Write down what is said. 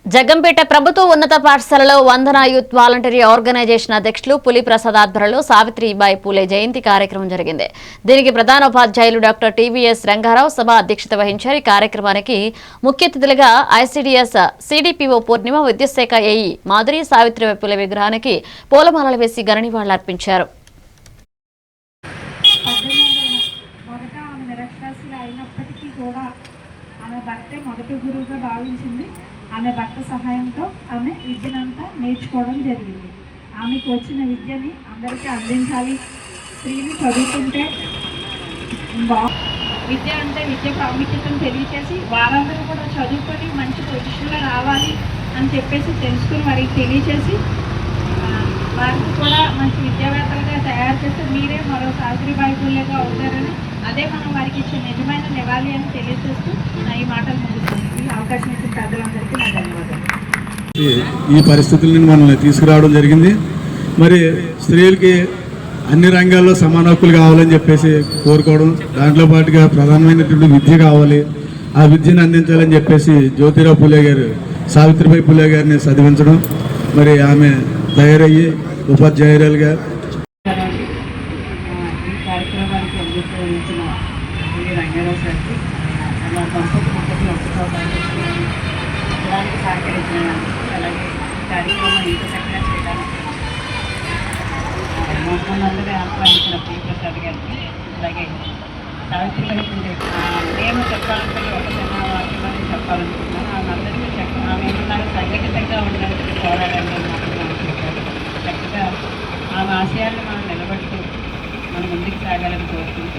జగ్గంపేట ప్రభుత్వ ఉన్నత పాఠశాలలో వందన యూత్ వాలంటరీ ఆర్గనైజేషన్ అధ్యక్షులు పులి ప్రసాద్ ఆధ్వర్యంలో సావిత్రిబాయి పూలే జయంతి కార్యక్రమం జరిగింది. దీనికి ప్రధానోపాధ్యాయులు డాక్టర్ టీవీఎస్ రంగారావు సభ అధ్యక్షత వహించారు. ఈ కార్యక్రమానికి ముఖ్య అతిథులుగా ఐసీడీఎస్ సిడిపిఓ పూర్ణిమ, విద్యుత్ శాఖ ఏఈ మాధురి సావిత్రిబాయి పూలే విగ్రహానికి పూలమాలలు వేసి ఘన నివాళులర్పించారు. ఆమె భర్త సహాయంతో ఆమె విద్యనంతా నేర్చుకోవడం జరిగింది. ఆమెకు వచ్చిన విద్యని అందరికీ అందించాలి. స్త్రీని చదువుకుంటే విద్య అంటే విద్య ప్రాముఖ్యతను తెలియచేసి వారందరూ కూడా చదువుకొని మంచి పొజిషన్లో రావాలి అని చెప్పేసి తెలుసుకుని వారికి తెలియచేసి వారికి కూడా మంచి విద్యావేత్తలుగా తయారు చేస్తే మీరే మరో సావిత్రిబాయి పూలేగా అవుతారని, అదే మనం వారికి ఇచ్చే నిజమైన నివాళి అని తెలియజేస్తూ ఈ మాటలు ముగిస్తుంది. అవకాశం ఇచ్చిన పెద్దలందరికీ నా ధన్యవాదాలు. ఈ పరిస్థితులను మనల్ని తీసుకురావడం జరిగింది. మరి స్త్రీలకి అన్ని రంగాల్లో సమాన హక్కులు కావాలని చెప్పేసి కోరుకోవడం, దాంట్లో పాటుగా ప్రధానమైనటువంటి విద్య కావాలి, ఆ విద్యను అందించాలని చెప్పేసి జ్యోతిరావు పూలే గారు సావిత్రిబాయి పూలే గారిని చదివించడం, మరి ఆమె తయారయ్యి ఉపాధ్యాయురాలుగా ఈ కార్యక్రమానికి అందించిన రంగారావు సార్కి సహకరించిన, అలాగే కార్యక్రమం ఇంత చక్కగా చేయడానికి మమ్మల్ని ఆహ్వానించిన పులి ప్రసాద్ గారికి, అలాగే సావిత్రిబాయి పూలే నేను చెప్పాలంటే ఒక చిన్న వాక్యాన్ని చెప్పాలనుకుంటున్నాను. ఆమె ఆమె ఏమన్నారు, సంఘటితంగా ఉండడానికి పోరాడాలని చెప్పారు. చక్కగా ఆమె ఆశయాలను మనం నిలబడుతూ మనం ముందుకు సాగాలని కోరుకుంటున్నాం.